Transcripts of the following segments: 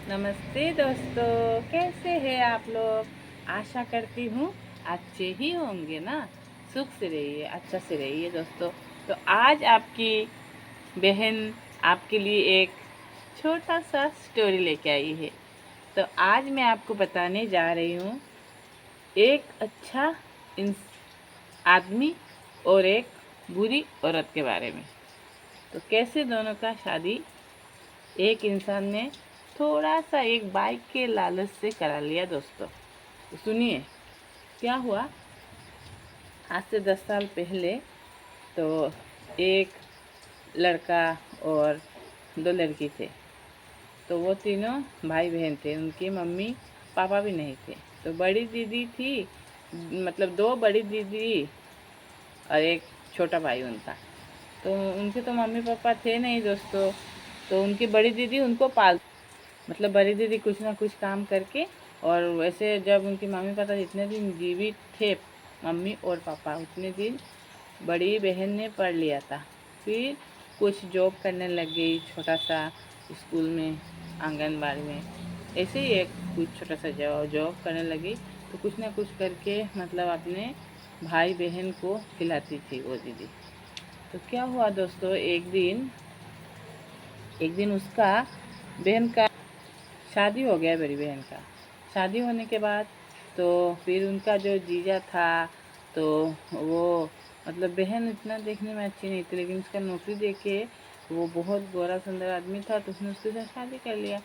नमस्ते दोस्तों, कैसे हैं आप लोग। आशा करती हूँ अच्छे ही होंगे ना। सुख से रहिए, अच्छा से रहिए दोस्तों। तो आज आपकी बहन आपके लिए एक छोटा सा स्टोरी लेके आई है। तो आज मैं आपको बताने जा रही हूँ एक अच्छा आदमी और एक बुरी औरत के बारे में। तो कैसे दोनों का शादी एक इंसान ने थोड़ा सा एक बाइक के लालच से करा लिया दोस्तों। तो सुनिए क्या हुआ। आज से 10 साल पहले तो एक लड़का और दो लड़की थे। तो वो तीनों भाई बहन थे, उनकी मम्मी पापा भी नहीं थे। तो बड़ी दीदी थी, मतलब दो बड़ी दीदी और एक छोटा भाई उनका। तो उनके तो मम्मी पापा थे नहीं दोस्तों। तो उनकी बड़ी दीदी उनको पाल, मतलब बड़ी दीदी कुछ ना कुछ काम करके, और वैसे जब उनकी मम्मी पापा जितने दिन जीवित थे, मम्मी और पापा, उतने दिन बड़ी बहन ने पढ़ लिया था। फिर कुछ जॉब करने लग गई, छोटा सा स्कूल में, आंगनबाड़ी में, ऐसे ही एक कुछ छोटा सा जॉब करने लगी। तो कुछ ना कुछ करके मतलब अपने भाई बहन को खिलाती थी वो दीदी। तो क्या हुआ दोस्तों, एक दिन उसका बहन का शादी हो गया, बड़ी बहन का। शादी होने के बाद तो फिर उनका जो जीजा था, तो वो मतलब बहन इतना देखने में अच्छी नहीं थी, लेकिन उसका नौकरी देख के वो बहुत गोरा सुंदर आदमी था, तो उसने उसके साथ शादी कर लिया।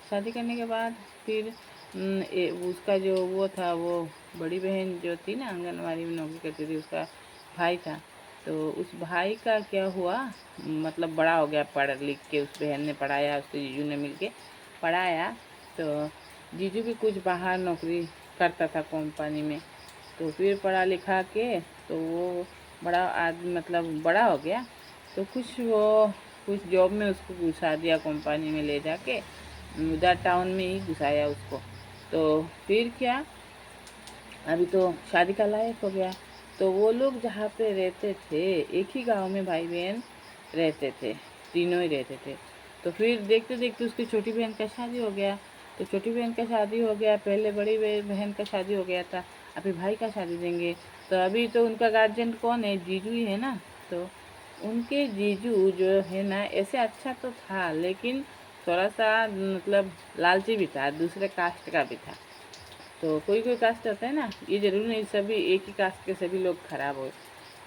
शादी करने के बाद फिर उसका जो वो था, वो बड़ी बहन जो थी ना, आंगनबाड़ी में नौकरी करती थी, उसका भाई था। तो उस भाई का क्या हुआ, मतलब बड़ा हो गया पढ़ लिख के, उस बहन ने पढ़ाया, उसके जीजू ने मिल के पढ़ाया। तो जीजू भी कुछ बाहर नौकरी करता था कंपनी में। तो फिर पढ़ा लिखा के तो वो बड़ा आदमी, मतलब बड़ा हो गया। तो कुछ जॉब में उसको घुसा दिया, कंपनी में ले जाके उधर टाउन में ही घुसाया उसको। तो फिर क्या, अभी तो शादी का लायक हो गया। तो वो लोग जहाँ पे रहते थे, एक ही गांव में भाई बहन रहते थे, तीनों ही रहते थे। तो फिर देखते देखते उसकी छोटी बहन का शादी हो गया। तो छोटी बहन का शादी हो गया, पहले बड़ी बहन का शादी हो गया था, अभी भाई का शादी देंगे। तो अभी तो उनका गार्जियन कौन है, जीजू ही है ना। तो उनके जीजू जो है ना, ऐसे अच्छा तो था, लेकिन थोड़ा सा मतलब लालची भी था, दूसरे कास्ट का भी था। तो कोई कोई कास्ट होता है ना, ये जरूरी नहीं सभी एक ही कास्ट के सभी लोग खराब हो,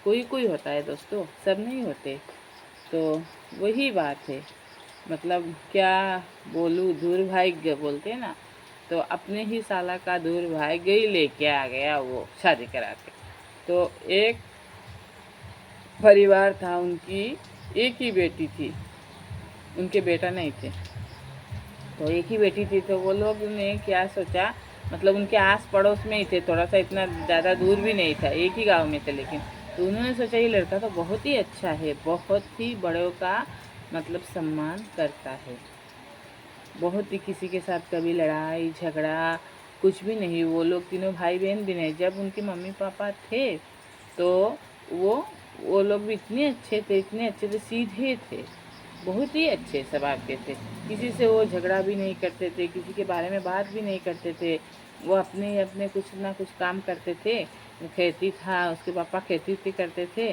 कोई कोई होता है दोस्तों, सब नहीं होते। तो वही बात है, मतलब क्या बोलूँ, दुर्भाग्य बोलते हैं ना। तो अपने ही साला का दुर्भाग्य ही लेके आ गया वो शादी करा के। तो एक परिवार था, उनकी एक ही बेटी थी, उनके बेटा नहीं थे। तो एक ही बेटी थी, तो वो लोग ने क्या सोचा, मतलब उनके आस पड़ोस में ही थे, थोड़ा सा इतना ज़्यादा दूर भी नहीं था, एक ही गांव में थे लेकिन। तो उन्होंने सोचा ये लड़का तो बहुत ही अच्छा है, बहुत ही बड़ों का मतलब सम्मान करता है, बहुत ही किसी के साथ कभी लड़ाई झगड़ा कुछ भी नहीं। वो लोग तीनों भाई बहन भी नहीं, जब उनके मम्मी पापा थे तो वो वो लोग भी इतने अच्छे थे, इतने अच्छे थे, सीधे थे, बहुत ही अच्छे स्वभाव के थे। किसी से वो झगड़ा भी नहीं करते थे, किसी के बारे में बात भी नहीं करते थे। वो अपने अपने कुछ ना कुछ काम करते थे। खेती था, उसके पापा खेती भी करते थे।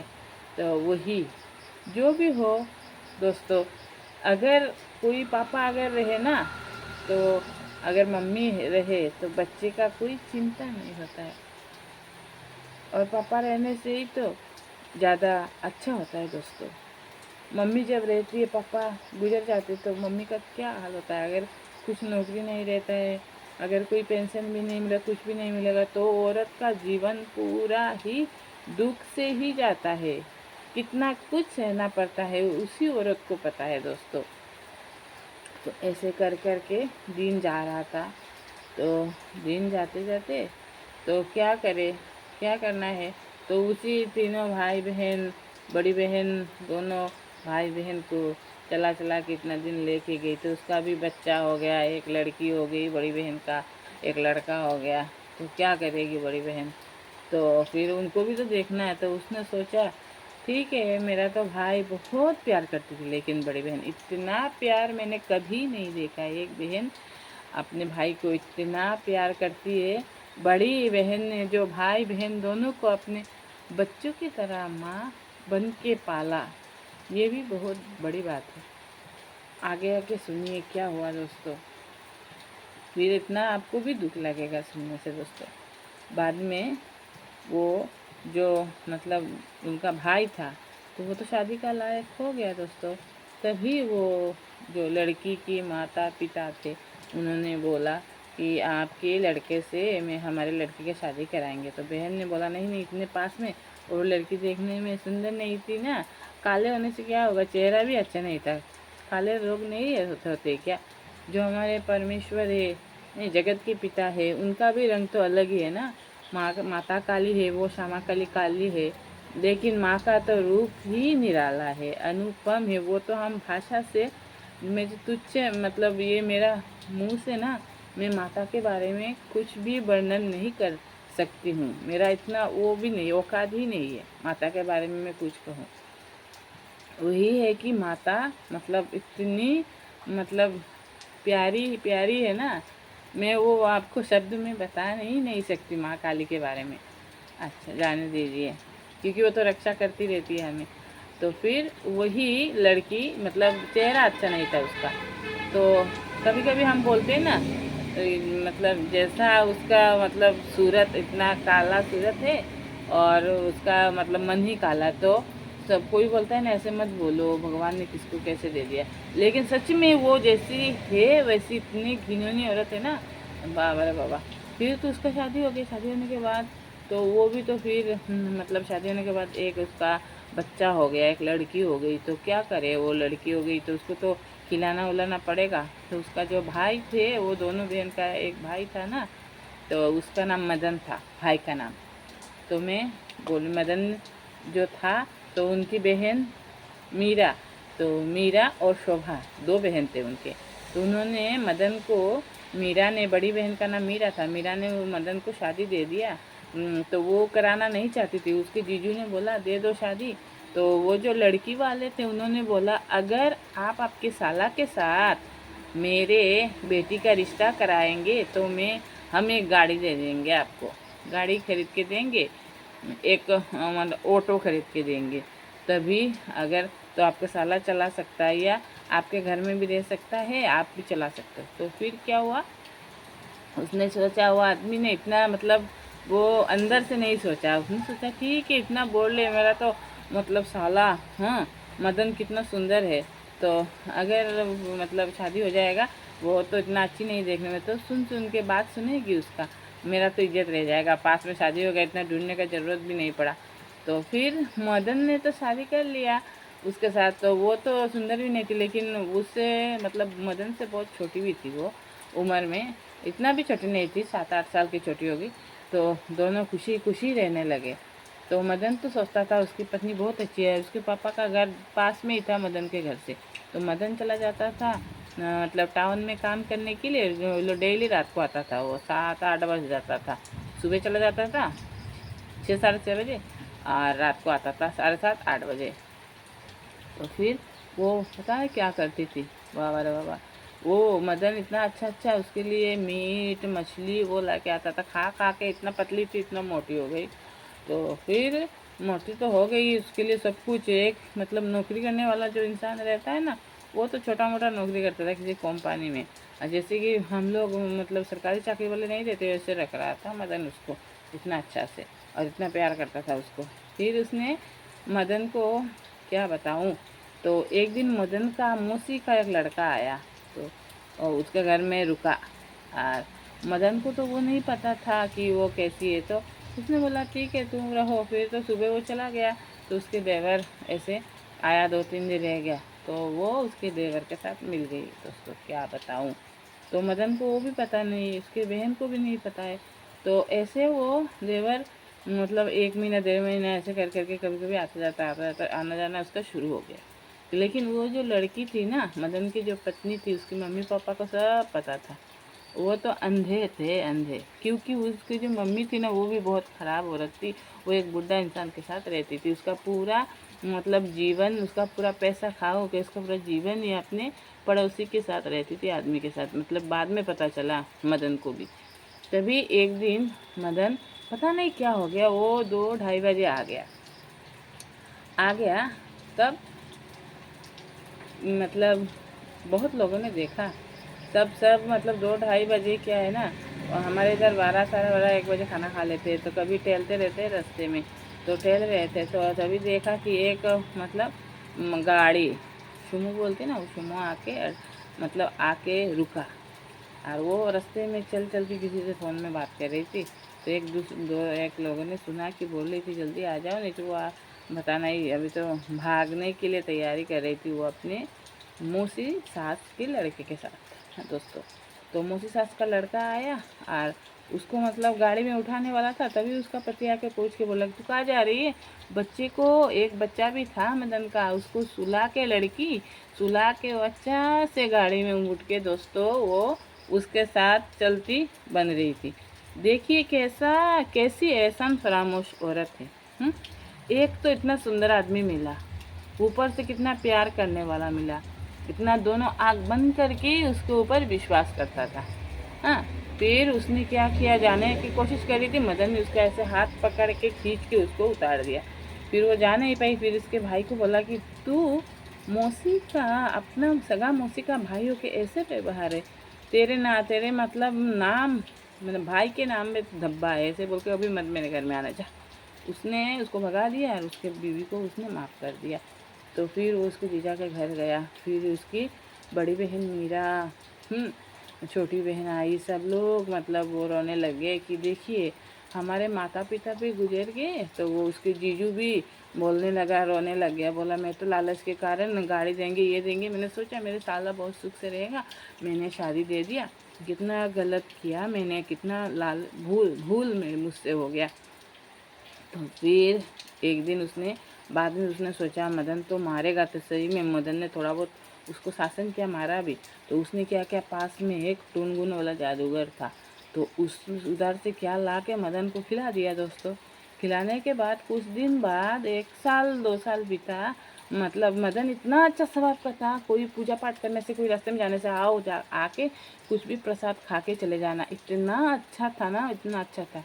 तो वही जो भी हो दोस्तों, अगर कोई पापा अगर रहे ना, तो अगर मम्मी रहे तो बच्चे का कोई चिंता नहीं होता है, और पापा रहने से ही तो ज़्यादा अच्छा होता है दोस्तों। मम्मी जब रहती है, पापा गुजर जाते तो मम्मी का क्या हाल होता है। अगर कुछ नौकरी नहीं रहता है, अगर कोई पेंशन भी नहीं मिला, कुछ भी नहीं मिलेगा, तो औरत का जीवन पूरा ही दुख से ही जाता है। कितना कुछ सहना पड़ता है उसी औरत को पता है दोस्तों। तो ऐसे कर कर के दिन जा रहा था। तो दिन जाते जाते तो क्या करे, क्या करना है। तो उसी तीनों भाई बहन, बड़ी बहन, दोनों भाई बहन को चला चला के इतना दिन लेके गई। तो उसका भी बच्चा हो गया, एक लड़की हो गई बड़ी बहन का, एक लड़का हो गया। तो क्या करेगी बड़ी बहन, तो फिर उनको भी तो देखना है। तो उसने सोचा ठीक है, मेरा तो भाई बहुत प्यार करती थी, लेकिन बड़ी बहन इतना प्यार मैंने कभी नहीं देखा। एक बहन अपने भाई को इतना प्यार करती है। बड़ी बहन ने जो भाई बहन दोनों को अपने बच्चों की तरह माँ बन के पाला, ये भी बहुत बड़ी बात है। आगे आके सुनिए क्या हुआ दोस्तों, फिर इतना आपको भी दुख लगेगा सुनने से दोस्तों। बाद में वो जो मतलब उनका भाई था, तो वो तो शादी का लायक हो गया दोस्तों। तभी वो जो लड़की की माता पिता थे, उन्होंने बोला कि आपके लड़के से मैं हमारे लड़की की शादी कराएंगे। तो बहन ने बोला नहीं नहीं, इतने पास में, और लड़की देखने में सुंदर नहीं थी ना, काले होने से क्या होगा, चेहरा भी अच्छा नहीं था, काले रोग नहीं होते क्या। जो हमारे परमेश्वर है, नहीं जगत के पिता है, उनका भी रंग तो अलग ही है ना। माता काली है, वो श्यामा काली काली है, लेकिन माँ का तो रूप ही निराला है, अनुपम है। वो तो हम भाषा से मैं जो तुच्छ मतलब ये मेरा मुंह से ना, मैं माता के बारे में कुछ भी वर्णन नहीं कर सकती हूँ। मेरा इतना वो भी नहीं, औकात ही नहीं है माता के बारे में मैं कुछ कहूँ। वही है कि माता मतलब इतनी मतलब प्यारी प्यारी है ना, मैं वो आपको शब्द में बता नहीं सकती माँ काली के बारे में। अच्छा जाने दीजिए, क्योंकि वो तो रक्षा करती रहती है हमें। तो फिर वही लड़की मतलब चेहरा अच्छा नहीं था उसका, तो कभी कभी हम बोलते हैं ना, मतलब जैसा उसका मतलब सूरत, इतना काला सूरत है और उसका मतलब मन ही काला, तो सब कोई बोलता है ना ऐसे मत बोलो, भगवान ने किसको कैसे दे दिया। लेकिन सच में वो जैसी है वैसी इतनी घिनौनी औरत है ना, बाबा रे बाबा। फिर तो उसका शादी हो गई, शादी होने के बाद तो वो भी तो फिर मतलब शादी होने के बाद एक उसका बच्चा हो गया, एक लड़की हो गई। तो क्या करे, वो लड़की हो गई तो उसको तो खिलाना उलाना पड़ेगा। तो उसका जो भाई थे, वो दोनों बहन का एक भाई था ना, तो उसका नाम मदन था, भाई का नाम। तो मैं बोल मदन जो था, तो उनकी बहन मीरा, तो मीरा और शोभा दो बहन थे उनके। तो उन्होंने मदन को, मीरा ने, बड़ी बहन का नाम मीरा था, मीरा ने वो मदन को शादी दे दिया। तो वो कराना नहीं चाहती थी, उसके जीजू ने बोला दे दो शादी। तो वो जो लड़की वाले थे उन्होंने बोला अगर आप आपके साला के साथ मेरे बेटी का रिश्ता कराएंगे तो हम एक गाड़ी दे देंगे आपको, गाड़ी खरीद के देंगे, एक मतलब ऑटो खरीद के देंगे। तभी अगर तो आपका साला चला सकता है, या आपके घर में भी रह सकता है, आप भी चला सकते हो। तो फिर क्या हुआ, उसने सोचा, वो आदमी ने इतना मतलब वो अंदर से नहीं सोचा, उसने सोचा ठीक है इतना बोल ले मेरा तो मतलब साला, हाँ मदन कितना सुंदर है, तो अगर मतलब शादी हो जाएगा, वो तो इतना अच्छी नहीं देखने में, तो सुन सुन के बात सुनेगी उसका, मेरा तो इज्जत रह जाएगा, पास में शादी हो गया, इतना ढूंढने का ज़रूरत भी नहीं पड़ा। तो फिर मदन ने तो शादी कर लिया उसके साथ। तो वो तो सुंदर भी नहीं थी, लेकिन उससे मतलब मदन से बहुत छोटी भी थी वो उम्र में, इतना भी छोटी नहीं थी, 7-8 साल की छोटी होगी। तो दोनों खुशी खुशी रहने लगे। तो मदन तो सोचता था उसकी पत्नी बहुत अच्छी है, उसके पापा का घर पास में ही था मदन के घर से। तो मदन चला जाता था मतलब टाउन में काम करने के लिए, जो डेली रात को आता था, वो 7-8 बज जाता था। सुबह चला जाता था 6-6:30 बजे, और रात को आता था 7:30-8 बजे। तो फिर वो पता है क्या करती थी, बाबा रे बाबा, वो मदन इतना अच्छा अच्छा उसके लिए मीट मछली वो ला के आता था, खा खा के इतना पतली थी, इतना मोटी हो गई। तो फिर मोटी तो हो गई, उसके लिए सब कुछ, एक मतलब नौकरी करने वाला जो इंसान रहता है ना, वो तो छोटा मोटा नौकरी करता था किसी कंपनी में, और जैसे कि हम लोग मतलब सरकारी चाकरी वाले नहीं देते वैसे रख रहा था मदन उसको इतना अच्छा से, और इतना प्यार करता था उसको। फिर उसने मदन को क्या बताऊं, तो एक दिन मदन का मौसी का एक लड़का आया, तो और उसके घर में रुका, और मदन को तो वो नहीं पता था कि वो कैसी है। तो उसने बोला ठीक है तुम रहो। फिर तो सुबह वो चला गया, तो उसके देवर ऐसे आया, 2-3 दिन रह गया, तो वो उसके देवर के साथ मिल गई। तो उसको क्या बताऊं, तो मदन को वो भी पता नहीं, उसके बहन को भी नहीं पता है। तो ऐसे वो देवर मतलब 1 महीना 1.5 महीना ऐसे कर करके कभी कभी आता जाता आना जाना उसका शुरू हो गया। लेकिन वो जो लड़की थी ना, मदन की जो पत्नी थी, उसकी मम्मी पापा को सब पता था। वो तो अंधे थे अंधे, क्योंकि उसकी जो मम्मी थी ना, वो भी बहुत ख़राब औरत थी। वो एक बुढ़ा इंसान के साथ रहती थी, उसका पूरा मतलब जीवन उसका पूरा पैसा खाओ कि उसका पूरा जीवन ही अपने पड़ोसी के साथ रहती थी, आदमी के साथ। मतलब बाद में पता चला मदन को भी। तभी एक दिन मदन पता नहीं क्या हो गया, वो 2-2:30 बजे आ गया। तब मतलब बहुत लोगों ने देखा, सब मतलब 2-2:30 बजे क्या है ना, और हमारे इधर 12, साढ़े 12, 1 बजे खाना खा लेते हैं, तो कभी टहलते रहते हैं रास्ते में। तो टहल रहे थे तो तभी देखा कि एक मतलब गाड़ी, सुमो बोलते ना, वो सुमो आके मतलब आके रुका। और वो रास्ते में चल चल के किसी से फ़ोन में बात कर रही थी। तो एक लोगों ने सुना कि बोल रही थी जल्दी आ जाओ, नहीं तो वो बता नहीं, अभी तो भागने के लिए तैयारी कर रही थी वो अपने मौसी सास के लड़के के साथ। हाँ दोस्तों, तो मौसी सास का लड़का आया और उसको मतलब गाड़ी में उठाने वाला था। तभी उसका पति आके पूछ के बोला तू कहाँ जा रही है। बच्चे को, एक बच्चा भी था मदन का, उसको सुला के, लड़की सुला के अच्छा से गाड़ी में उठ के दोस्तों वो उसके साथ चलती बन रही थी। देखिए कैसी ऐसा फरामोश औरत है। एक तो इतना सुंदर आदमी मिला, ऊपर से कितना प्यार करने वाला मिला, इतना दोनों आँख बंद करके उसके ऊपर विश्वास करता था। हाँ, फिर उसने क्या किया, जाने की कोशिश करी थी, मदन ने उसका ऐसे हाथ पकड़ के खींच के उसको उतार दिया। फिर वो जा नहीं पाई। फिर उसके भाई को बोला कि तू मौसी का, अपना सगा मौसी का भाई हो के ऐसे व्यवहार है, तेरे मतलब नाम, मतलब भाई के नाम में धब्बा है, ऐसे बोल के अभी मत मेरे घर में आना जा। उसने उसको भगा दिया और उसके बीवी को उसने माफ़ कर दिया। तो फिर वो उसके जीजा के घर गया। फिर उसकी बड़ी बहन मीरा, छोटी बहन आई, सब लोग मतलब वो रोने लग गए कि देखिए हमारे माता पिता भी गुजर गए। तो वो उसके जीजू भी बोलने लगा, रोने लग गया, बोला मैं तो लालच के कारण गाड़ी देंगे, ये देंगे, मैंने सोचा मेरे साला बहुत सुख से रहेगा, मैंने शादी दे दिया, कितना गलत किया मैंने, कितना भूल भूल में मुझसे हो गया। तो फिर एक दिन उसने, बाद में उसने सोचा मदन तो मारेगा तो सही में। मदन ने थोड़ा बहुत उसको शासन किया, मारा भी। तो उसने क्या किया, पास में एक टुनगुन वाला जादूगर था, तो उस उधर से क्या ला के मदन को खिला दिया दोस्तों। खिलाने के बाद कुछ दिन बाद 1 साल 2 साल बीता। मतलब मदन इतना अच्छा स्वभाव का था, कोई पूजा पाठ करने से, कोई रास्ते में जाने से आओ जा आके कुछ भी प्रसाद खा के चले जाना, इतना अच्छा था ना, इतना अच्छा था।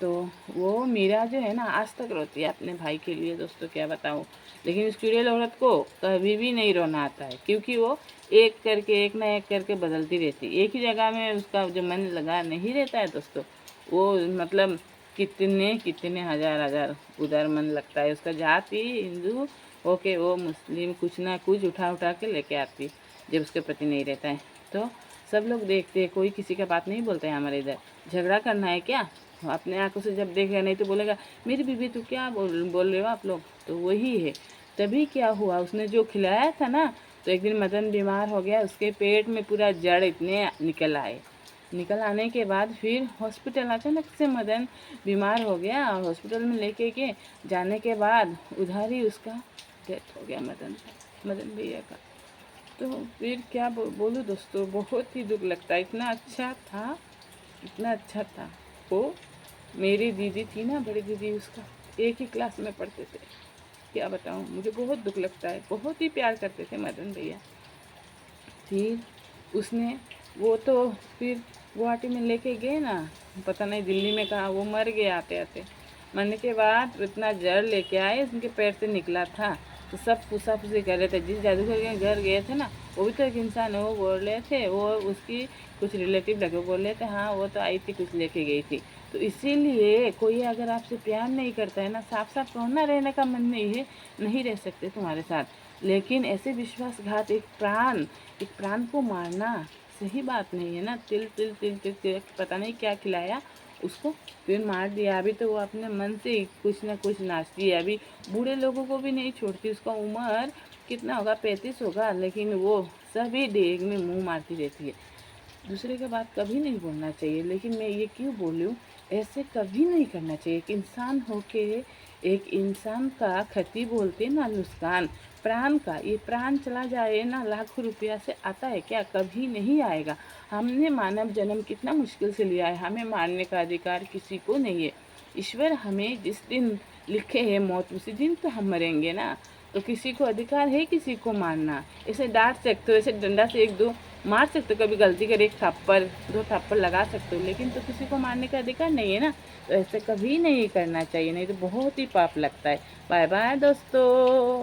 तो वो मीरा जो है ना आज तक रोती है अपने भाई के लिए दोस्तों, क्या बताऊँ। लेकिन उस चुड़ैल औरत को कभी भी नहीं रोना आता है, क्योंकि वो एक ना एक करके बदलती रहती है, एक ही जगह में उसका जो मन लगा नहीं रहता है दोस्तों। वो मतलब कितने कितने हजार हजार उधर मन लगता है उसका। जाति हिंदू ओके, वो मुस्लिम, कुछ ना कुछ उठा उठा के लेके आती जब उसके पति नहीं रहता है। तो सब लोग देखते हैं, कोई किसी का बात नहीं बोलता है हमारे इधर। झगड़ा करना है क्या, अपने आंखों से जब देखेगा, नहीं तो बोलेगा मेरी बीबी तो क्या बोल रहे हो आप लोग, तो वही है। तभी क्या हुआ, उसने जो खिलाया था ना, तो एक दिन मदन बीमार हो गया, उसके पेट में पूरा जड़ इतने निकल आए। निकल आने के बाद फिर हॉस्पिटल अचानक से मदन बीमार हो गया, और हॉस्पिटल में लेके गए। जाने के बाद उधर ही उसका डेथ हो गया, मदन भैया का। तो फिर क्या बोलूँ दोस्तों, बहुत ही दुख लगता है। इतना अच्छा था, इतना अच्छा था वो। मेरी दीदी थी ना, बड़ी दीदी, उसका एक ही क्लास में पढ़ते थे। क्या बताऊँ, मुझे बहुत दुख लगता है। बहुत ही प्यार करते थे मदन भैया। फिर उसने, वो तो फिर गुवाहाटी में लेके गए ना, पता नहीं दिल्ली में कहा, वो मर गए आते आते। मरने के बाद इतना जड़ लेके आए, उनके पैर से निकला था। तो सब फुसा फुसी कर रहे थे, जिस जादूगर के घर गए थे ना, वो भी तो एक इंसान है, वो बोल रहे थे, वो उसकी कुछ रिलेटिव लगे, बोल रहे थे हाँ वो तो आई थी, कुछ लेके गई थी। तो इसीलिए कोई अगर आपसे प्यार नहीं करता है ना, साफ साफ कहो ना, रहने का मन नहीं है, नहीं रह सकते तुम्हारे साथ। लेकिन ऐसे विश्वासघात, एक प्राण को मारना सही बात नहीं है ना। तिल तिल तिल तिल तिल पता नहीं क्या खिलाया उसको, फिर मार दिया। अभी तो वो अपने मन से ही कुछ ना कुछ नाचती है, अभी बूढ़े लोगों को भी नहीं छोड़ती। उसका उम्र कितना होगा, 35 होगा, लेकिन वो सभी डेग में मुंह मारती रहती है। दूसरे के बात कभी नहीं बोलना चाहिए, लेकिन मैं ये क्यों बोलूँ, ऐसे कभी नहीं करना चाहिए। एक इंसान होके एक इंसान का क्षति बोलते ना, नुकसान प्राण का, ये प्राण चला जाए ना, लाखों रुपया से आता है क्या, कभी नहीं आएगा। हमने मानव जन्म कितना मुश्किल से लिया है, हमें मारने का अधिकार किसी को नहीं है। ईश्वर हमें जिस दिन लिखे है मौत उसी दिन तो हम मरेंगे ना। तो किसी को अधिकार है किसी को मारना? ऐसे डांट सकते हो, ऐसे डंडा से एक दो मार सकते हो, कभी गलती कर एक थप्पड़ दो थप्पड़ लगा सकते हो, लेकिन तो किसी को मारने का अधिकार नहीं है ना। तो ऐसे कभी नहीं करना चाहिए, नहीं तो बहुत ही पाप लगता है। बाय बाय दोस्तों।